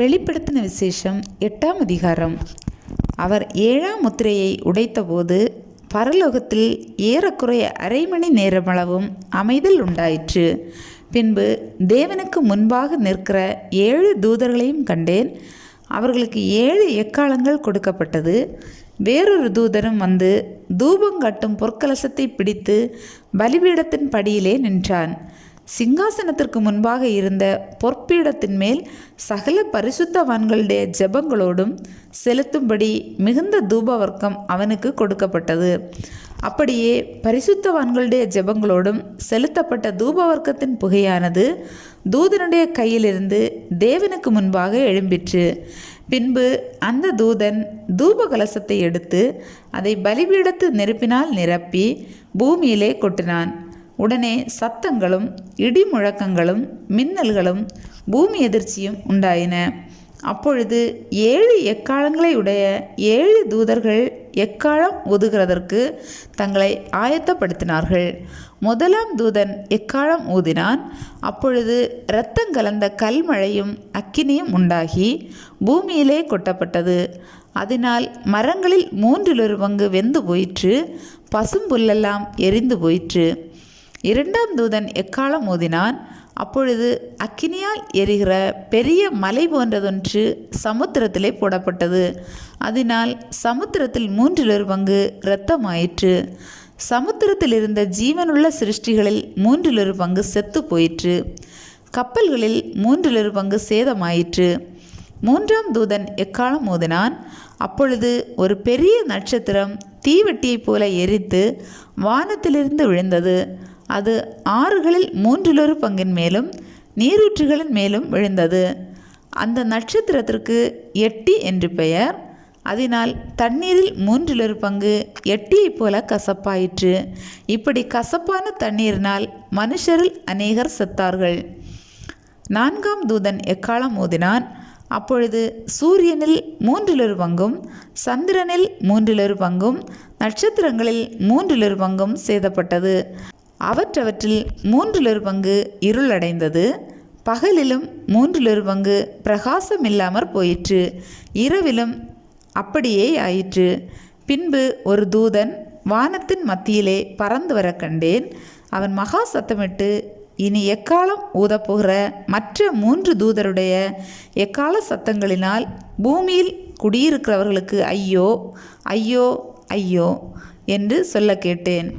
வெளிப்படுத்தின விசேஷம் 8ஆம் அதிகாரம். அவர் 7ஆம் முத்திரையை உடைத்தபோது பரலோகத்தில் ஏறக்குறைய அரை மணி நேரமளவும் அமைதல் உண்டாயிற்று. பின்பு தேவனுக்கு முன்பாக நிற்கிற 7 தூதர்களையும் கண்டேன். அவர்களுக்கு 7 எக்காளங்கள் கொடுக்கப்பட்டது. வேறொரு தூதரும் வந்து தூபங்காட்டும் பொற்கலசத்தை பிடித்து பலிபீடத்தின் படியிலே நின்றான். சிங்காசனத்திற்கு முன்பாக இருந்த பொற்பீடத்தின் மேல் சகல பரிசுத்தவான்களுடைய ஜெபங்களோடும் செலுத்தும்படி மிகுந்த தூபவர்க்கம் அவனுக்கு கொடுக்கப்பட்டது. அப்படியே பரிசுத்தவான்களுடைய ஜெபங்களோடும் செலுத்தப்பட்ட தூபவர்க்கத்தின் புகையானது தூதனுடைய கையிலிருந்து தேவனுக்கு முன்பாக எழும்பிற்று. பின்பு அந்த தூதன் தூப கலசத்தை எடுத்து அதை பலிபீடத்து நெருப்பினால் நிரப்பி பூமியிலே கொட்டினான். உடனே சத்தங்களும் இடி முழக்கங்களும் மின்னல்களும் பூமி எதிர்ச்சியும் உண்டாயின. அப்பொழுது 7 எக்காளங்களை உடைய 7 தூதர்கள் எக்காளம் ஊதுகிறதற்கு தங்களை ஆயத்தப்படுத்தினார்கள். முதலாம் தூதன் எக்காளம் ஊதினான். அப்பொழுது இரத்தங்கலந்த கல்மழையும் அக்கினியும் உண்டாகி பூமியிலே கொட்டப்பட்டது. அதனால் மரங்களில் 3 பங்கு வெந்து போயிற்று, பசும்புல்லெல்லாம் எரிந்து போயிற்று. 2ஆம் தூதன் எக்காளம் ஊதினான். அப்பொழுது அக்கினியால் எரிகிற பெரிய மலை போன்றதொன்று சமுத்திரத்திலே போடப்பட்டது. அதனால் சமுத்திரத்தில் 3 பங்கு இரத்தமாயிற்று. சமுத்திரத்தில் இருந்த ஜீவனுள்ள சிருஷ்டிகளில் 3 பங்கு செத்து போயிற்று. கப்பல்களில் 3 பங்கு சேதமாயிற்று. 3ஆம் தூதன் எக்காளம் ஊதினான். அப்பொழுது ஒரு பெரிய நட்சத்திரம் தீவெட்டியைப் போல எரித்து வானத்திலிருந்து விழுந்தது. அது ஆறுகளில் 3 பங்கின் மேலும் நீரூற்றுகளின் மேலும் விழுந்தது. அந்த நட்சத்திரத்திற்கு எட்டி என்று பெயர். அதனால் தண்ணீரில் 3 பங்கு எட்டியைப் போல கசப்பாயிற்று. இப்படி கசப்பான தண்ணீரினால் மனுஷரில் அநேகர் செத்தார்கள். 4ஆம் தூதன் எக்காளம் ஊதினான். அப்பொழுது சூரியனில் 3 பங்கும், சந்திரனில் 3 பங்கும், நட்சத்திரங்களில் 3 பங்கும் சேதப்பட்டது. அவற்றவற்றில் 3 பங்கு இருளடைந்தது. பகலிலும் 3 பங்கு பிரகாசம் இல்லாமற் போயிற்று. இரவிலும் அப்படியே ஆயிற்று. பின்பு ஒரு தூதன் வானத்தின் மத்தியிலே பறந்து வர கண்டேன். அவன் மகா சத்தமிட்டு, இனி எக்காளம் ஊதப்போகிற மற்ற 3 தூதருடைய எக்கால சத்தங்களினால் பூமியில் குடியிருக்கிறவர்களுக்கு ஐயோ ஐயோ ஐயோ என்று சொல்ல கேட்டேன்.